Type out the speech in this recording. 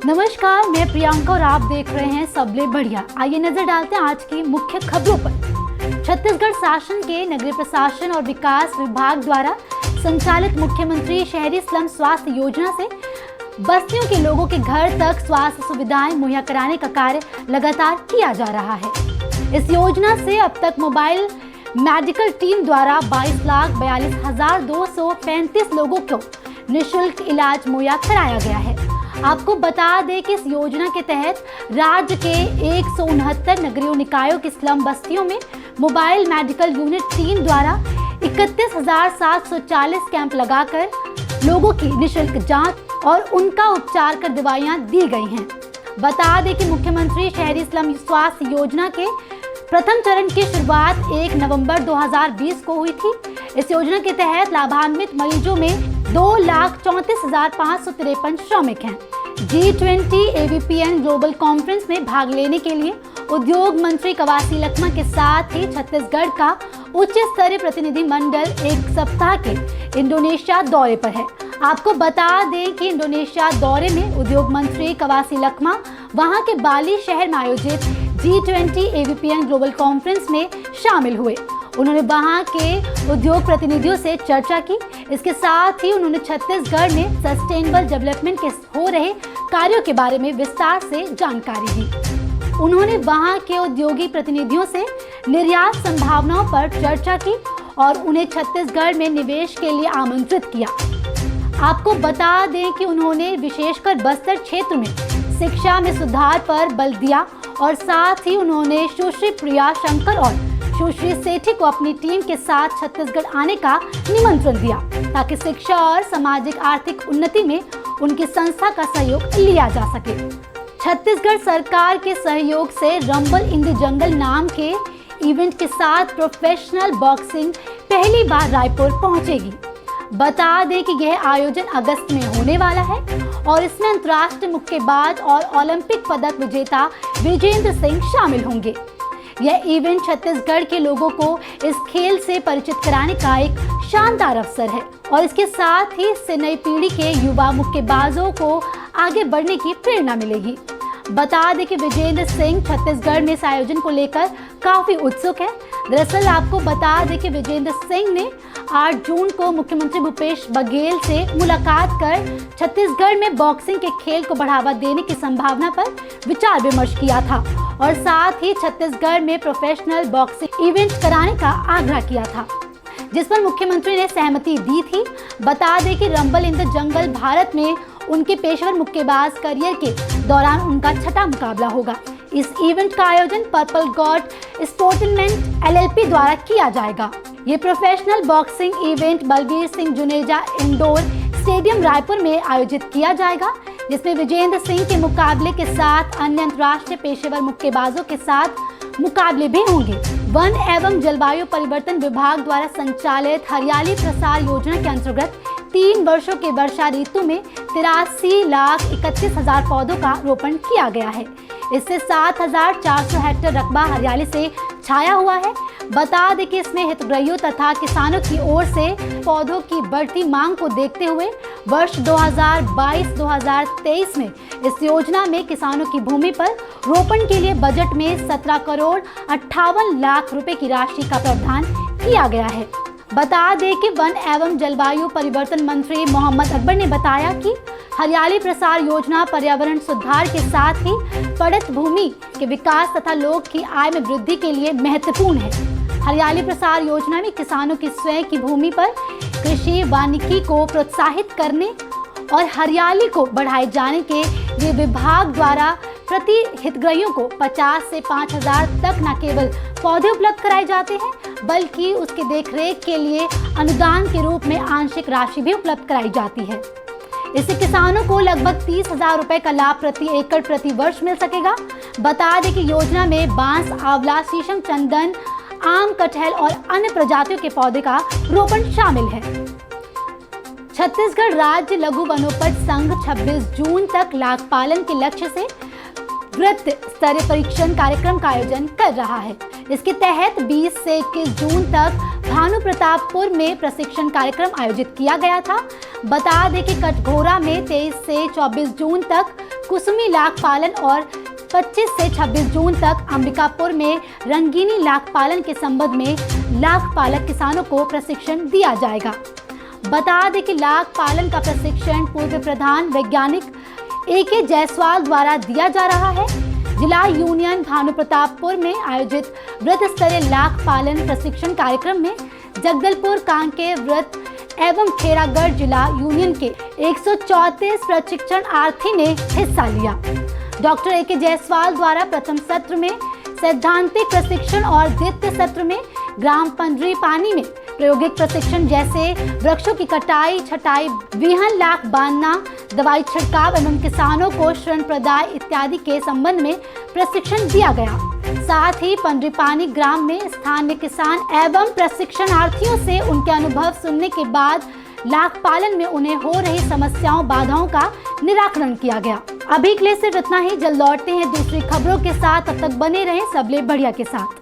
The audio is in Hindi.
नमस्कार, मैं प्रियंका और आप देख रहे हैं सबले बढ़िया। आइए नजर डालते हैं आज की मुख्य खबरों पर। छत्तीसगढ़ शासन के नगरीय प्रशासन और विकास विभाग द्वारा संचालित मुख्यमंत्री शहरी स्लम स्वास्थ्य योजना से बस्तियों के लोगों के घर तक स्वास्थ्य सुविधाएं मुहैया कराने का कार्य लगातार किया जा रहा है। इस योजना से अब तक मोबाइल मेडिकल टीम द्वारा 22,42,235 लोगों को निःशुल्क इलाज मुहैया कराया गया है। आपको बता दें कि इस योजना के तहत राज्य के 169 नगरीय निकायों की स्लम बस्तियों में मोबाइल मेडिकल यूनिट टीम द्वारा 31,740 कैंप लगाकर लोगों की निःशुल्क जांच और उनका उपचार कर दवाइयां दी गई हैं। बता दें कि मुख्यमंत्री शहरी स्लम स्वास्थ्य योजना के प्रथम चरण की शुरुआत 1 नवंबर 2020 को हुई थी। इस योजना के तहत लाभान्वित मरीजों में 2,34,553 श्रमिक हैं। G20 AVPN ग्लोबल कॉन्फ्रेंस में भाग लेने के लिए उद्योग मंत्री कवासी लखमा के साथ ही छत्तीसगढ़ का उच्च स्तरीय प्रतिनिधि मंडल एक सप्ताह के इंडोनेशिया दौरे पर है। आपको बता दें कि इंडोनेशिया दौरे में उद्योग मंत्री कवासी लखमा वहां के बाली शहर में आयोजित G20 AVPN ग्लोबल कॉन्फ्रेंस में शामिल हुए। उन्होंने वहां के उद्योग प्रतिनिधियों से चर्चा की। इसके साथ ही उन्होंने छत्तीसगढ़ में सस्टेनेबल डेवलपमेंट के हो रहे कार्यों के बारे में विस्तार से जानकारी दी। उन्होंने वहां के उद्योगी प्रतिनिधियों से निर्यात संभावनाओं पर चर्चा की और उन्हें छत्तीसगढ़ में निवेश के लिए आमंत्रित किया। आपको बता दें कि उन्होंने विशेषकर बस्तर क्षेत्र में शिक्षा में सुधार पर बल दिया और साथ ही उन्होंने सुश्री प्रिया शंकर और सुश्री सेठी को अपनी टीम के साथ छत्तीसगढ़ आने का निमंत्रण दिया ताकि शिक्षा और सामाजिक आर्थिक उन्नति में उनकी संस्था का सहयोग लिया जा सके। छत्तीसगढ़ सरकार के सहयोग से रंबल इन द जंगल नाम के इवेंट के साथ प्रोफेशनल बॉक्सिंग पहली बार रायपुर पहुंचेगी। बता दें कि यह आयोजन अगस्त में होने वाला है और इसमें अंतर्राष्ट्रीय मुक्केबाज और ओलंपिक पदक विजेता विजेंद्र सिंह शामिल होंगे। यह इवेंट छत्तीसगढ़ के लोगों को इस खेल से परिचित कराने का एक शानदार अवसर है और इसके साथ ही इससे नई पीढ़ी के युवा मुक्केबाजों को आगे बढ़ने की प्रेरणा मिलेगी। बता दें कि विजेंद्र सिंह छत्तीसगढ़ में इस आयोजन को लेकर काफी उत्सुक है। दरअसल आपको बता दें कि विजेंद्र सिंह ने 8 जून को मुख्यमंत्री भूपेश बघेल से मुलाकात कर छत्तीसगढ़ में बॉक्सिंग के खेल को बढ़ावा देने की संभावना पर विचार विमर्श किया था और साथ ही छत्तीसगढ़ में प्रोफेशनल बॉक्सिंग इवेंट कराने का आग्रह किया था, जिस पर मुख्यमंत्री ने सहमति दी थी। बता दें कि rumble in the jungle Bharat में उनके पेशेवर मुक्केबाज करियर के दौरान उनका छठा मुकाबला होगा। इस इवेंट का आयोजन पर्पल गॉड स्पोर्टमेंट LLP द्वारा किया जाएगा। ये professional boxing event Balbir Singh Juneja indoor stadium Raipur में आयोजित किया जाएगा, जिसमें विजेंद्र सिंह के मुकाबले के साथ अन्य अंतर्राष्ट्रीय पेशेवर मुक्केबाजों के साथ मुकाबले भी होंगे। वन एवं जलवायु परिवर्तन विभाग द्वारा संचालित हरियाली प्रसार योजना के अंतर्गत 3 वर्षों के वर्षा ऋतु में 83,31,000 पौधों का रोपण किया गया है। इससे 7,400 हेक्टेयर रकबा हरियाली से छाया हुआ है। बता दें कि इसमें हितग्राहियों तथा किसानों की ओर से पौधों की बढ़ती मांग को देखते हुए वर्ष 2022-2023 में इस योजना में किसानों की भूमि पर रोपण के लिए बजट में 17 करोड़ 58 लाख रुपए की राशि का प्रावधान किया गया है। बता दें कि वन एवं जलवायु परिवर्तन मंत्री मोहम्मद अकबर ने बताया कि हरियाली प्रसार योजना पर्यावरण सुधार के साथ ही पड़ित भूमि के विकास तथा लोग की आय में वृद्धि के लिए महत्वपूर्ण है। हरियाली प्रसार योजना में किसानों की स्वयं की भूमि पर कृषि वानिकी को प्रोत्साहित करने और हरियाली को बढ़ाए जाने के लिए विभाग द्वारा प्रति हितग्राहियों को 50 से 5,000 तक न केवल पौधे उपलब्ध कराए जाते हैं बल्कि उसके देखरेख के लिए अनुदान के रूप में आंशिक राशि भी उपलब्ध कराई जाती है। इससे किसानों को लगभग 30,000 रुपए का लाभ प्रति एकड़ प्रति वर्ष मिल सकेगा। बता दें कि योजना में बांस, आंवला, शीशम, चंदन, आम, कटहल और अन्य प्रजातियों के पौधे का रोपण शामिल है। छत्तीसगढ़ राज्य लघु वनोपज संघ 26 जून तक लाख पालन के लक्ष्य से वृत्त स्तरीय परीक्षण कार्यक्रम का आयोजन कर रहा है। इसके तहत 20 से 21 जून तक भानु प्रतापपुर में प्रशिक्षण कार्यक्रम आयोजित किया गया था। बता दें कि कटघोरा में 23 से 24 जून तक कुसुमी लाख पालन और 25 से 26 जून तक अंबिकापुर में रंगीनी लाख पालन के संबंध में लाख पालक किसानों को प्रशिक्षण दिया जाएगा। बता दें कि लाख पालन का प्रशिक्षण पूर्व प्रधान वैज्ञानिक AK जायसवाल द्वारा दिया जा रहा है। जिला यूनियन भानुप्रतापपुर में आयोजित वृत्त स्तरीय लाख पालन प्रशिक्षण कार्यक्रम में जगदलपुर, कांकेर, वृत्त एवं खेरागढ़ जिला यूनियन के 134 प्रशिक्षणार्थी ने हिस्सा लिया। डॉक्टर AK जायसवाल द्वारा प्रथम सत्र में सैद्धांतिक प्रशिक्षण और द्वितीय सत्र में ग्राम पंडरी पानी में प्रायोगिक प्रशिक्षण जैसे वृक्षों की कटाई, छटाई, बिहन लाख बांधना, दवाई छिड़काव एवं किसानों को ऋण प्रदाय इत्यादि के संबंध में प्रशिक्षण दिया गया। साथ ही पंडरी पानी ग्राम में स्थानीय किसान एवं प्रशिक्षणार्थियों से उनके अनुभव सुनने के बाद लाख पालन में उन्हें हो रही समस्याओं, बाधाओं का निराकरण किया गया। अभी के लिए सिर्फ इतना ही। जल्द लौटते हैं दूसरी खबरों के साथ, तब तक बने रहें सबले बढ़िया के साथ।